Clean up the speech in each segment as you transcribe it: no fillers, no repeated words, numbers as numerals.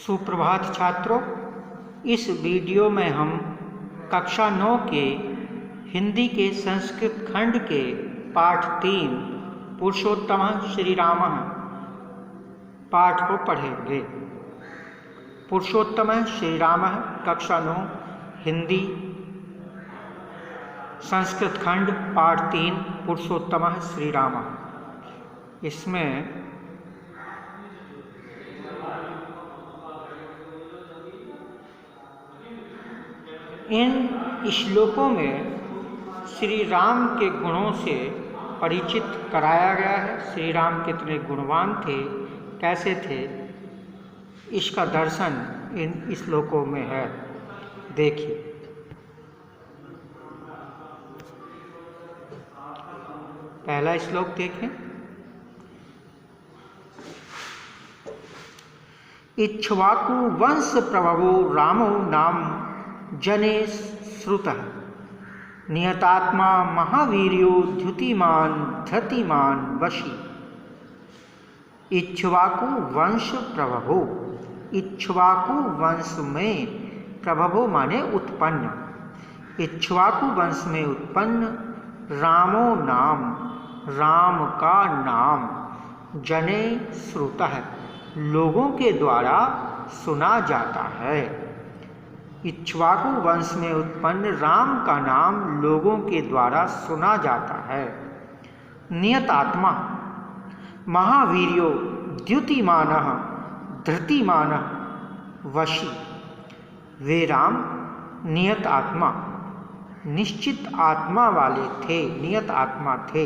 सुप्रभात छात्रों, इस वीडियो में हम कक्षा 9 के हिंदी के संस्कृत खंड के पाठ 3 पुरुषोत्तमः श्री रामः पाठ को पढ़ेंगे। पुरुषोत्तमः श्री रामः कक्षा 9 हिंदी संस्कृत खंड पाठ 3 पुरुषोत्तमः श्री रामः। इसमें इन श्लोकों में श्री राम के गुणों से परिचित कराया गया है। श्री राम कितने गुणवान थे, कैसे थे, इसका दर्शन इन श्लोकों में है। देखिए, पहला श्लोक देखें। इक्ष्वाकु वंश प्रभवो रामो नाम जने श्रुतः नियतात्मा महावीर्यो द्युतिमान धृतिमान वशी। इक्ष्वाकु वंश प्रभवो, इक्ष्वाकु वंश में प्रभवो माने उत्पन्न, इक्ष्वाकु वंश में उत्पन्न रामो नाम, राम का नाम, जने श्रुतः लोगों के द्वारा सुना जाता है। इक्ष्वाकु वंश में उत्पन्न राम का नाम लोगों के द्वारा सुना जाता है। नियतात्मा महावीर्यो द्युतिमानः धृतिमानः वशी। वे राम नियत आत्मा, निश्चित आत्मा वाले थे, नियत आत्मा थे।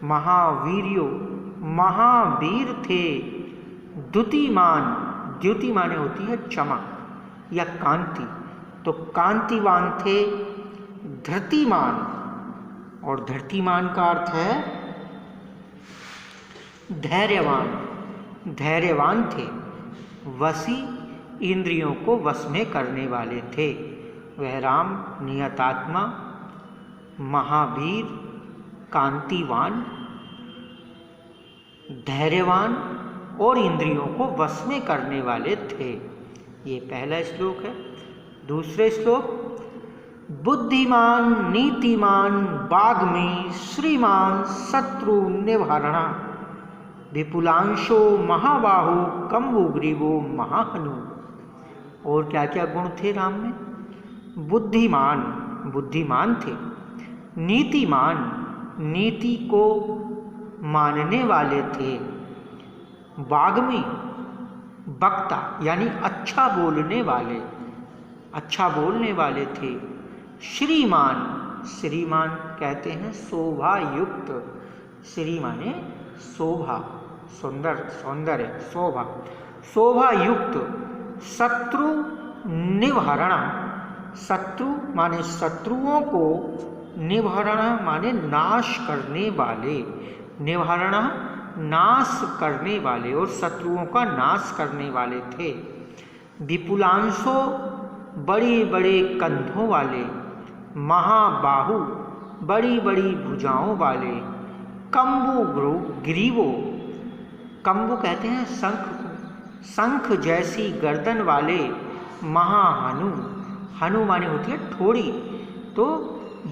महावीर्यो महावीर थे। द्युतिमान, द्युति माने होती है चमक या कांति, तो कांतिवान थे। धृतिमान, और धृतिमान का अर्थ है धैर्यवान, धैर्यवान थे। वशी, इंद्रियों को वश में करने वाले थे। वह राम नियतात्मा, महावीर, कांतिवान, धैर्यवान और इंद्रियों को वश में करने वाले थे। ये पहला श्लोक है। दूसरे श्लोक, बुद्धिमान नीतिमान वाग्मी श्रीमान शत्रु निवारणा विपुलांशो महाबाहु कम्बुग्रीवो महाहनु। और क्या क्या गुण थे राम में? बुद्धिमान, बुद्धिमान थे। नीतिमान, नीति को मानने वाले थे। वाग्मी, वक्ता यानी अच्छा बोलने वाले, अच्छा बोलने वाले थे। श्रीमान, श्रीमान कहते हैं शोभा युक्त, श्री माने शोभा, सुंदर, सौंदर्य, शोभा, शोभा युक्त। शत्रु निवारणा, शत्रु माने शत्रुओं को, निवारणा माने नाश करने वाले, निवारणा नाश करने वाले और शत्रुओं का नाश करने वाले थे। विपुलांशो, बड़े बड़े कंधों वाले। महाबाहु, बड़ी बड़ी भुजाओं वाले। कम्बु ग्रीवो, कम्बु कहते हैं शंख को, शंख जैसी गर्दन वाले। महाहनु, हनु माने होती है ठोड़ी, तो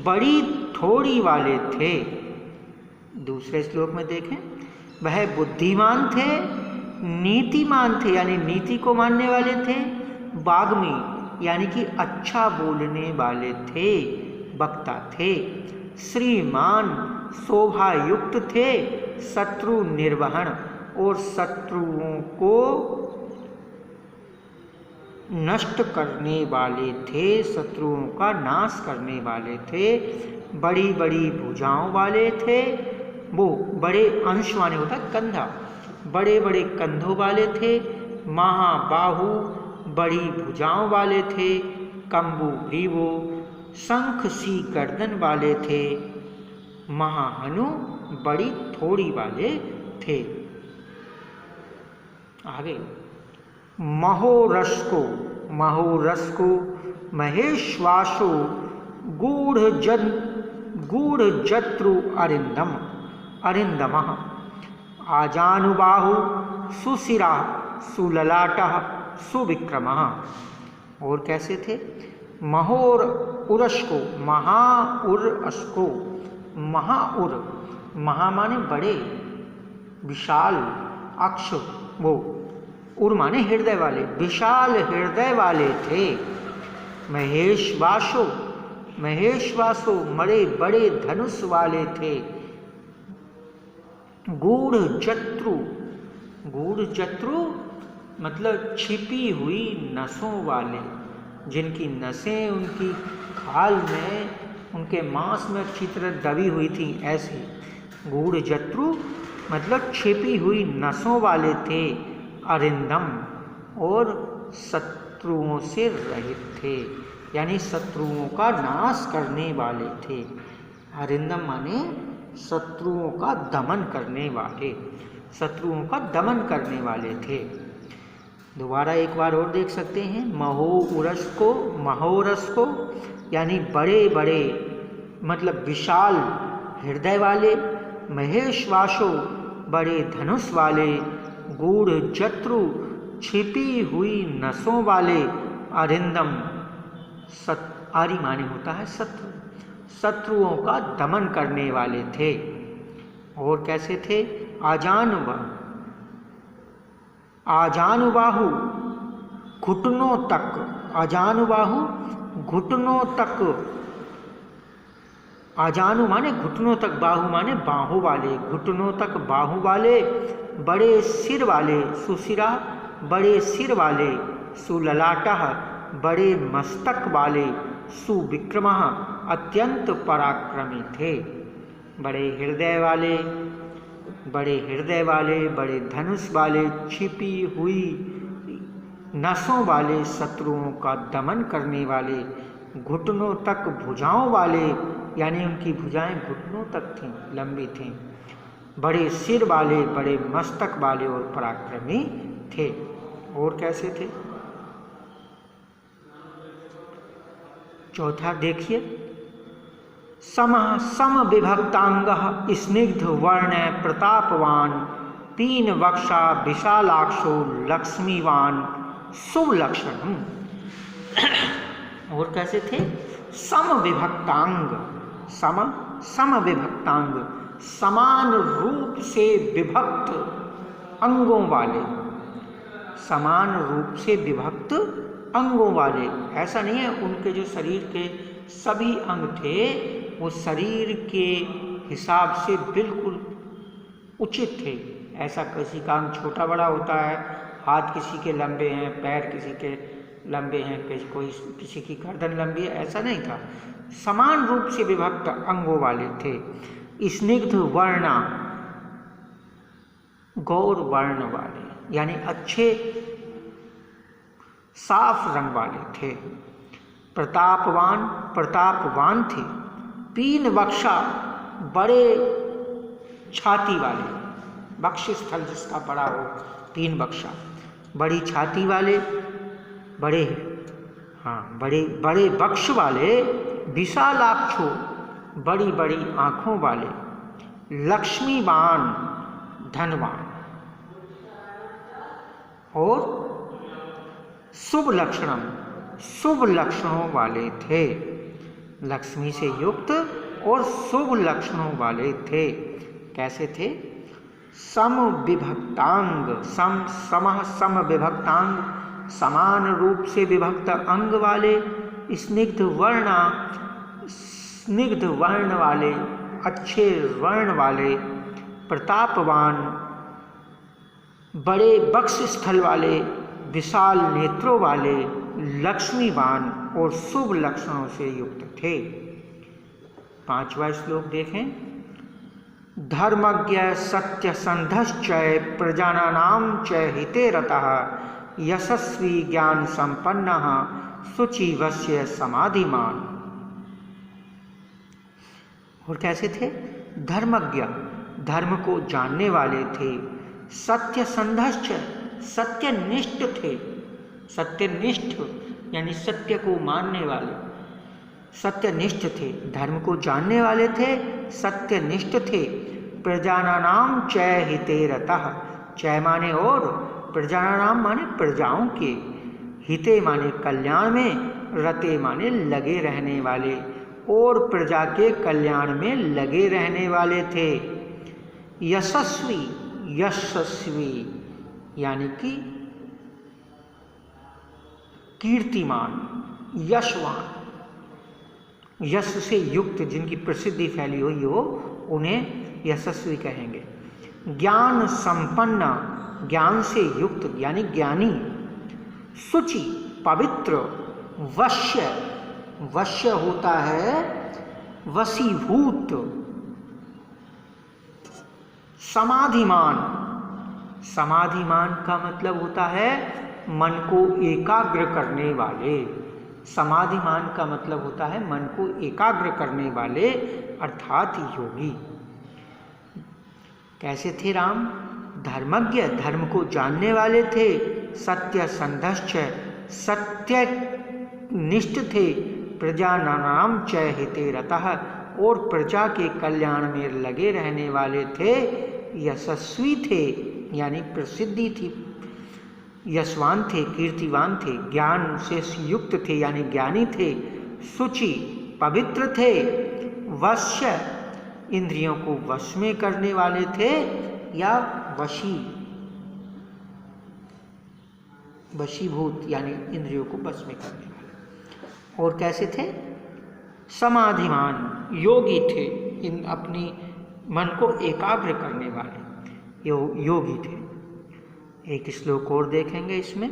बड़ी ठोड़ी वाले थे। दूसरे श्लोक में देखें, वह बुद्धिमान थे, नीतिमान थे यानी नीति को मानने वाले थे। वाग्मी यानी कि अच्छा बोलने वाले थे, वक्ता थे। श्रीमान, शोभा युक्त थे। शत्रु निर्वहन, और शत्रुओं को नष्ट करने वाले थे, शत्रुओं का नाश करने वाले थे। बड़ी बड़ी भुजाओं वाले थे। वो बड़े अंश माने होता है कंधा, बड़े बड़े कंधों वाले थे। महाबाहु, बड़ी भुजाओं वाले थे। कम्बु ग्रीवो, शंख सी गर्दन वाले थे। महाहनु, बड़ी थोड़ी वाले थे। आगे, महोरस्को, महोरस्को महेश्वासो गूढ़ जत्रु अरिंदम, अरिंदमः आजानुबाहु सुशिरा सुललाटः सुविक्रमः। और कैसे थे? महोर उरस्को, महाउरस्को, महाउर, महा माने बड़े, विशाल, अक्ष वो, उर माने हृदय वाले, विशाल हृदय वाले थे। महेशवासो, महेशवासो बड़े बड़े धनुष वाले थे। गूढ़ जत्रु, गूढ़ जत्रु मतलब छिपी हुई नसों वाले, जिनकी नसें उनकी खाल में, उनके मांस में अच्छी तरह दबी हुई थी, ऐसे गूढ़ जत्रु मतलब छिपी हुई नसों वाले थे। अरिंदम और शत्रुओं से रहित थे, यानी शत्रुओं का नाश करने वाले थे। अरिंदम माने शत्रुओं का दमन करने वाले, शत्रुओं का दमन करने वाले थे। दोबारा एक बार और देख सकते हैं। महोरस को, महोरस को यानी बड़े बड़े मतलब विशाल हृदय वाले, महेशवासो बड़े धनुष वाले, गूढ़ जत्रु छिपी हुई नसों वाले, अरिंदम आरी माने होता है शत्रु, शत्रुओं का दमन करने वाले थे। और कैसे थे? आजानुबाहु घुटनों तक, आजानुबाहु घुटनों तक, आजानु माने घुटनों तक, बाहु माने बाहों वाले, घुटनों तक बाहु वाले, बड़े सिर वाले, सुशिरा बड़े सिर वाले, सुललाटः बड़े मस्तक वाले, सुविक्रमः अत्यंत पराक्रमी थे। बड़े हृदय वाले, बड़े हृदय वाले, बड़े धनुष वाले, छिपी हुई नसों वाले, शत्रुओं का दमन करने वाले, घुटनों तक भुजाओं वाले, यानी उनकी भुजाएं घुटनों तक थीं, लंबी थीं, बड़े सिर वाले, बड़े मस्तक वाले और पराक्रमी थे। और कैसे थे? चौथा देखिए, समः सम विभक्तांगः स्निग्ध वर्ण प्रतापवान, तीन वक्षा विशालाक्षो लक्ष्मीवान शुभ लक्षण। और कैसे थे? सम विभक्तांग, सम सम विभक्तांग समान रूप से विभक्त अंगों वाले, समान रूप से विभक्त अंगों वाले। ऐसा नहीं है उनके जो शरीर के सभी अंग थे वो शरीर के हिसाब से बिल्कुल उचित थे। ऐसा किसी का अंग छोटा बड़ा होता है, हाथ किसी के लंबे हैं, पैर किसी के लंबे हैं, किसी की गर्दन लंबी है, ऐसा नहीं था। समान रूप से विभक्त अंगों वाले थे। स्निग्ध वर्णा गौर वर्ण वाले, यानी अच्छे साफ रंग वाले थे। प्रतापवान, प्रतापवान थे। तीन वक्षा बड़े छाती वाले, वक्षस्थल जिसका बड़ा हो, तीन वक्षा बड़ी छाती वाले, बड़े बड़े बड़े वक्ष वाले, विशालाक्षो बड़ी बड़ी आँखों वाले, लक्ष्मीवान धनवान, और शुभ लक्षणम शुभ लक्षणों वाले थे। लक्ष्मी से युक्त और शुभ लक्षणों वाले थे। कैसे थे? सम विभक्तांग, सम समः सम विभक्तांग समान रूप से विभक्त अंग वाले, स्निग्ध वर्णा स्निग्ध वर्ण वाले, अच्छे वर्ण वाले, प्रतापवान बड़े वक्ष स्थल वाले, विशाल नेत्रों वाले, लक्ष्मीवान और शुभ लक्षणों से युक्त थे। पांचवा श्लोक देखें। धर्मज्ञ सत्यसंधश्चय प्रजानानां च हिते रतः यशस्वी ज्ञान संपन्नः शुचिवस्य समाधिमान। और कैसे थे? धर्मज्ञ धर्म को जानने वाले थे। सत्यसंधश्च सत्यनिष्ठ थे। सत्यनिष्ठ यानी सत्य को मानने वाले, सत्यनिष्ठ थे। धर्म को जानने वाले थे, सत्यनिष्ठ थे। प्रजानानां च हिते रतः, चय माने और, प्रजानाम माने प्रजाओं के, हिते माने कल्याण में, रते माने लगे रहने वाले, और प्रजा के कल्याण में लगे रहने वाले थे। यशस्वी, यशस्वी यानी कि कीर्तिमान, यशवान, यश से युक्त, जिनकी प्रसिद्धि फैली हुई हो उन्हें यशस्वी कहेंगे। ज्ञान संपन्न, ज्ञान से युक्त यानी ज्ञानी। शुचि, पवित्र। वश्य, वश्य होता है वशीभूत। समाधिमान, समाधिमान का मतलब होता है मन को एकाग्र करने वाले। समाधिमान का मतलब होता है मन को एकाग्र करने वाले अर्थात योगी। कैसे थे राम? धर्मज्ञ, धर्म को जानने वाले थे। सत्य संधश्च, सत्य निष्ठ थे। प्रजानाम च हिते रतः, और प्रजा के कल्याण में लगे रहने वाले थे। यशस्वी थे यानी प्रसिद्धि थी, यशवान थे, कीर्तिवान थे। ज्ञान से युक्त थे यानी ज्ञानी थे। शुचि, पवित्र थे। वश्य, इंद्रियों को वश में करने वाले थे या वशी, वशीभूत यानी इंद्रियों को वश में करने वाले। और कैसे थे? समाधिमान, योगी थे, इन अपनी मन को एकाग्र करने वाले योगी थे। एक श्लोक और देखेंगे इसमें।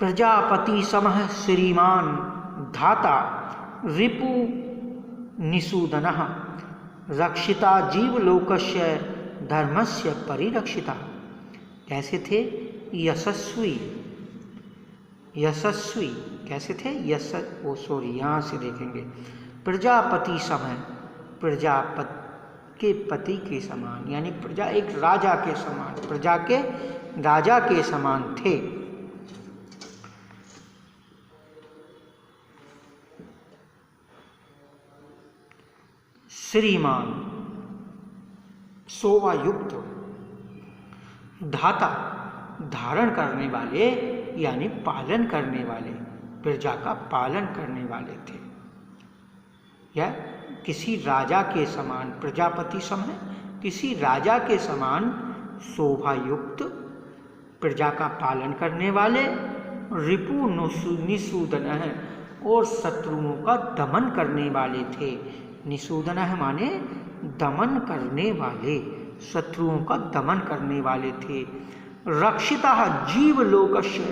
प्रजापति समः श्रीमान धाता रिपु निषूदनः, रक्षिता जीवलोकस्य धर्मस्य परिरक्षिता। कैसे थे? यशस्वी, यशस्वी कैसे थे? यहाँ से देखेंगे। प्रजापति समय, प्रजापति के पति के समान यानी प्रजा एक राजा के समान, प्रजा के राजा के समान थे। श्रीमान, शोभायुक्त। धाता, धारण करने वाले यानी पालन करने वाले, प्रजा का पालन करने वाले थे। या किसी राजा के समान, प्रजापति समय किसी राजा के समान शोभायुक्त, प्रजा का पालन करने वाले। रिपु निषूदन है, और शत्रुओं का दमन करने वाले थे। निषूदन माने दमन करने वाले, शत्रुओं का दमन करने वाले थे। रक्षिता जीवलोकस्य,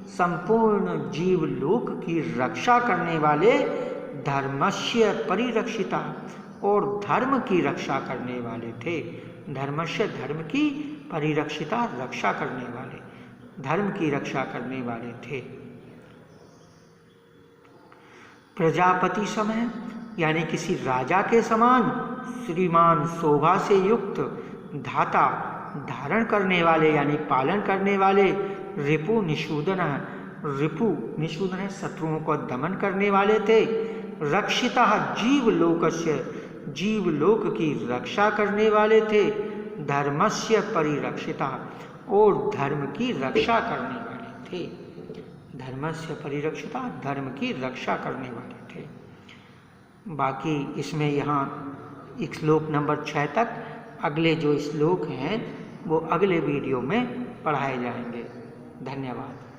संपूर्ण जीवलोक की रक्षा करने वाले। धर्मस्य परिरक्षिता, और धर्म की रक्षा करने वाले थे। धर्मस्य, धर्म की, परिरक्षिता, रक्षा करने वाले, धर्म की रक्षा करने वाले थे। प्रजापति समय यानी किसी राजा के समान। श्रीमान, शोभा से युक्त। धाता, धारण करने वाले यानी पालन करने वाले। रिपु निषूदन, रिपु निषूदन शत्रुओं को दमन करने वाले थे। रक्षिता जीवलोकस्य, जीवलोक की रक्षा करने वाले थे। धर्मस्य परिरक्षिता, और धर्म की रक्षा करने वाले थे। धर्मस्य परिरक्षिता, धर्म की रक्षा करने वाले थे। बाकी इसमें यहाँ श्लोक नंबर 6 तक, अगले जो श्लोक हैं वो अगले वीडियो में पढ़ाए जाएंगे। धन्यवाद।